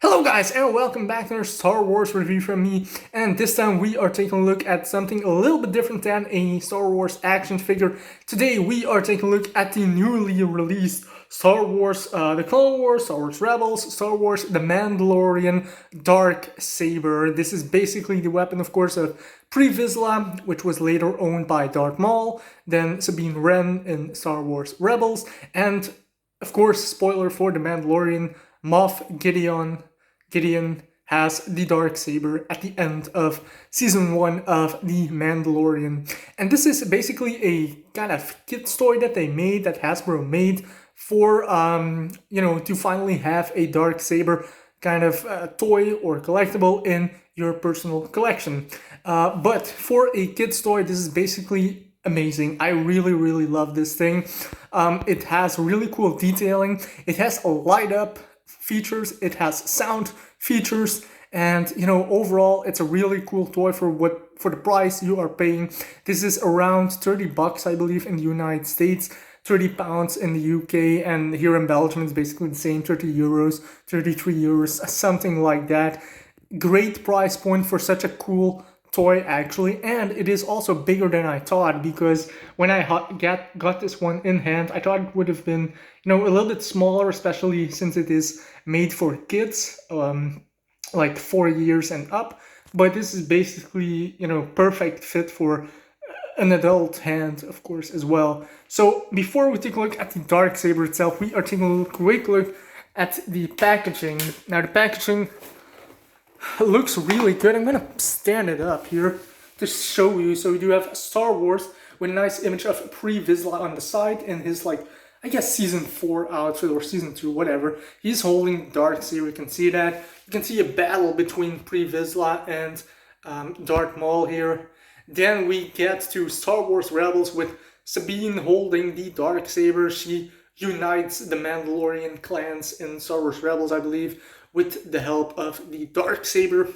Hello guys and welcome back to another Star Wars review from me, and this time we are taking a look at something a little bit different than a Star Wars action figure. Today we are taking a look at the newly released Star Wars The Clone Wars, Star Wars Rebels, Star Wars The Mandalorian Darksaber. This is basically the weapon, of course, of Pre Vizsla, which was later owned by Darth Maul, then Sabine Wren in Star Wars Rebels, and of course, spoiler for The Mandalorian, Moff Gideon has the Darksaber at the end of Season 1 of The Mandalorian. And this is basically a kind of kid's toy that they made, that Hasbro made, for, to finally have a Darksaber kind of toy or collectible in your personal collection. But for a kid's toy, this is basically amazing. I really love this thing. It has really cool detailing. It has a light up features, it has sound features, and overall it's a really cool toy for the price you are paying. This is around 30 bucks, I believe, in the United States, 30 pounds in the UK, and here in Belgium it's basically the same, 30 euros, 33 euros, something like that. Great price point for such a cool toy, actually, and it is also bigger than I thought, because when I got this one in hand, I thought it would have been a little bit smaller, especially since it is made for kids, like 4 years and up. But this is basically perfect fit for an adult hand, of course, as well. So before we take a look at the Darksaber itself, we are taking a quick look at the packaging. Now the packaging looks really good. I'm gonna stand it up here to show you. So we do have Star Wars with a nice image of Pre Vizsla on the side and his, like, I guess Season 4 outfit or Season 2, whatever. He's holding Darksaber, you can see that. You can see a battle between Pre Vizsla and Darth Maul here. Then we get to Star Wars Rebels with Sabine holding the Darksaber. She unites the Mandalorian clans in Star Wars Rebels, I believe, with the help of the Darksaber.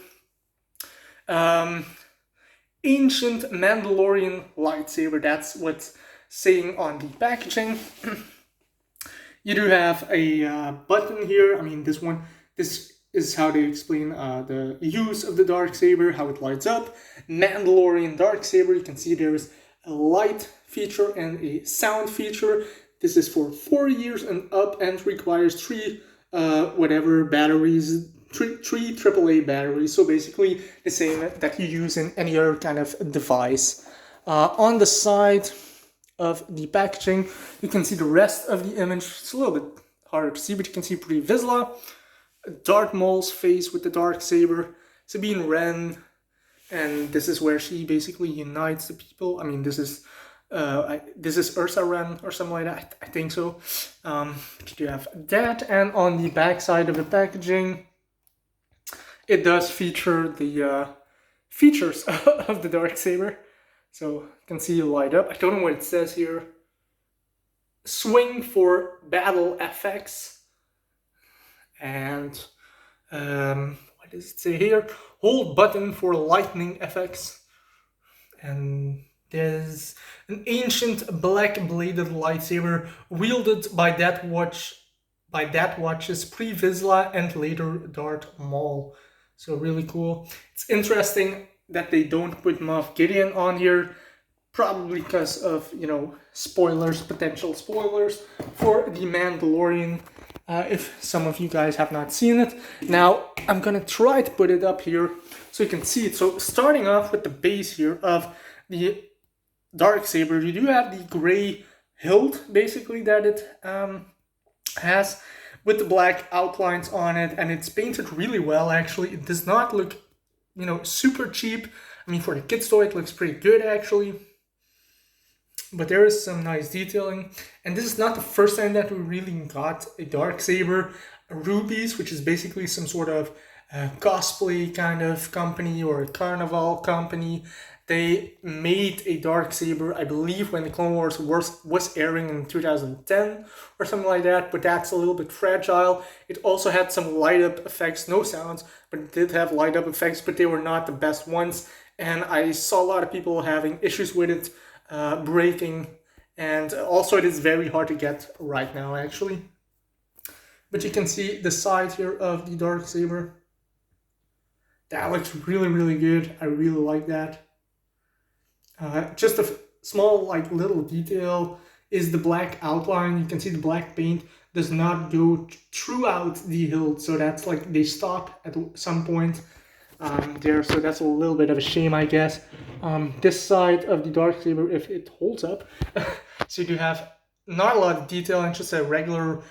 Ancient Mandalorian lightsaber, that's what's saying on the packaging. You do have a button here. I mean, this is how they explain the use of the Darksaber, how it lights up. Mandalorian Darksaber, you can see there's a light feature and a sound feature. This is for 4 years and up and requires three batteries, three AAA batteries, so basically the same that you use in any other kind of device. On the side of the packaging, you can see the rest of the image. It's a little bit harder to see, but you can see Pre Vizsla, Darth Maul's face with the Darksaber, Sabine Wren, and this is where she basically unites the people. I mean, this is Ursa Wren or something like that, I think so. You have that, and on the back side of the packaging, it does feature the features of the Darksaber. So you can see it light up. I don't know what it says here. Swing for battle effects. And what does it say here? Hold button for lightning effects. And there's an ancient black-bladed lightsaber wielded by that watch's Pre Vizsla and later Darth Maul. So really cool. It's interesting that they don't put Moff Gideon on here, probably because of spoilers, potential spoilers for The Mandalorian. If some of you guys have not seen it. Now, I'm gonna try to put it up here so you can see it. So starting off with the base here of the Darksaber, you do have the gray hilt, basically, that it has, with the black outlines on it, and it's painted really well, actually. It does not look, super cheap. I mean, for the kids' toy, it looks pretty good, actually. But there is some nice detailing. And this is not the first time that we really got a Darksaber. Rubies, which is basically some sort of cosplay kind of company or a carnival company. They made a Darksaber, I believe, when the Clone Wars was airing in 2010 or something like that, but that's a little bit fragile. It also had some light-up effects, no sounds, but it did have light-up effects, but they were not the best ones. And I saw a lot of people having issues with it, breaking, and also it is very hard to get right now, actually. But you can see the side here of the Darksaber. That looks really good. I really like that. Just a small like little detail is the black outline. You can see the black paint does not go throughout the hilt, so that's like they stop at some point there, so that's a little bit of a shame, I guess. This side of the Darksaber, if it holds up, so you do have not a lot of detail and just a regular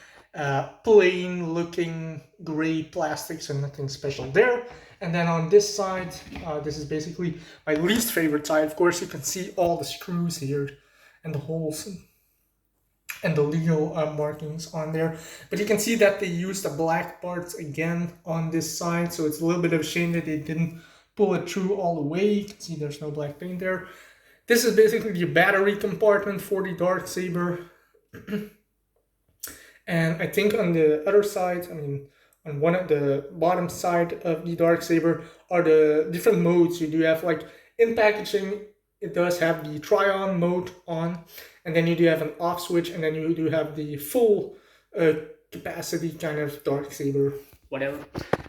plain looking gray plastic, so nothing special there. And then on this side, this is basically my least favorite side. Of course, you can see all the screws here and the holes and the legal markings on there. But you can see that they used the black parts again on this side, so it's a little bit of a shame that they didn't pull it through all the way. You can see there's no black paint there. This is basically the battery compartment for the Darksaber. And I think on the other side, I mean, on one of the bottom side of the Darksaber are the different modes. You do have like in packaging, it does have the try-on mode on, and then you do have an off switch, and then you do have the full capacity kind of Darksaber, whatever.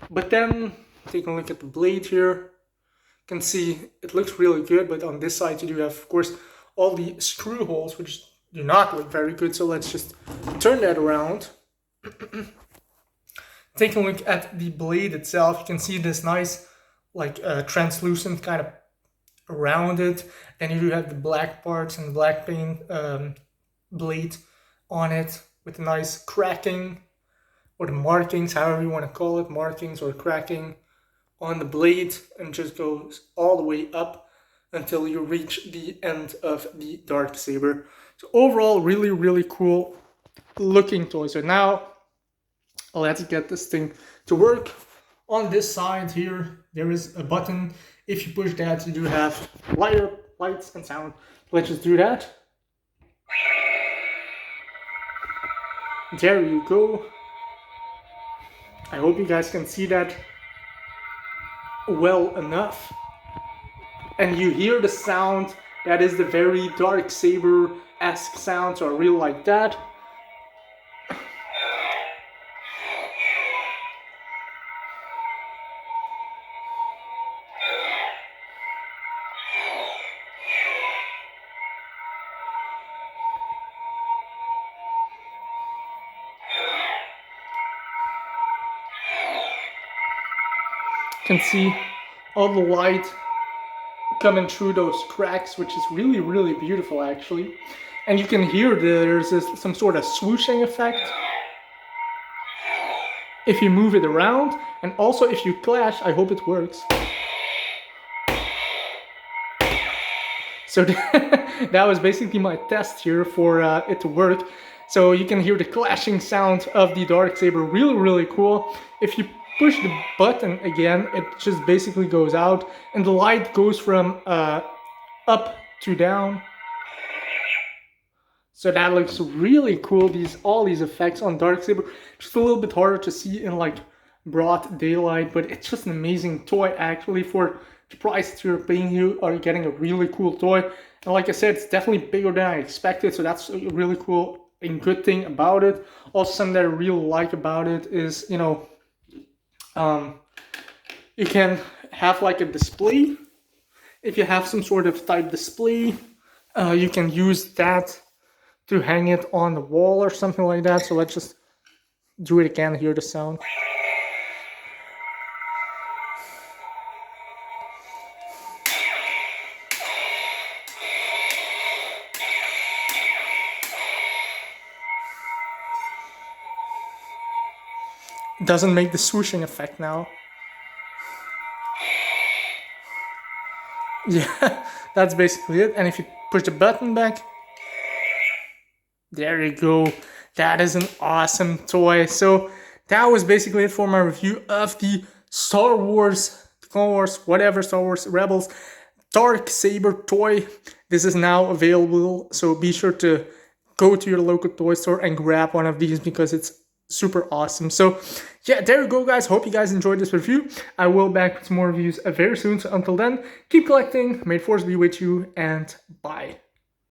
But then taking a look at the blade here, you can see it looks really good, but on this side you do have, of course, all the screw holes, which do not look very good. So let's just turn that around. Taking a look at the blade itself, you can see this nice like translucent kind of around it. Then you do have the black parts and the black paint blade on it with a nice cracking, or the markings, however you want to call it, markings or cracking on the blade, and just goes all the way up until you reach the end of the Darksaber. So overall, really cool looking toy. So now let's get this thing to work. On this side here, there is a button. If you push that, you do have lights and sound. Let's just do that. There you go. I hope you guys can see that well enough. And you hear the sound. That is the very Darksaber-esque sound, so I really like that. You can see all the light coming through those cracks, which is really beautiful actually. And you can hear there's some sort of swooshing effect if you move it around, and also if you clash. I hope it works. So that was basically my test here for it to work. So you can hear the clashing sound of the Darksaber, really cool. If you push the button again, it just basically goes out, and the light goes from up to down. So that looks really cool. All these effects on Darksaber, just a little bit harder to see in like broad daylight, but it's just an amazing toy actually. For the price that you're paying, you are getting a really cool toy. And like I said, it's definitely bigger than I expected, so that's a really cool and good thing about it. Also, something that I really like about it is, you know, you can have like a display. If you have some sort of type display, you can use that to hang it on the wall or something like that. So let's just do it again, hear the sound. Doesn't make the swooshing effect now. Yeah, that's basically it. And if you push the button back, there you go. That is an awesome toy. So that was basically it for my review of the Star Wars, Clone Wars, whatever, Star Wars Rebels Darksaber toy. This is now available, so be sure to go to your local toy store and grab one of these because it's super awesome. So yeah, there you go guys. Hope you guys enjoyed this review. I will be back with some more reviews very soon. So until then, keep collecting, may the force be with you, and bye.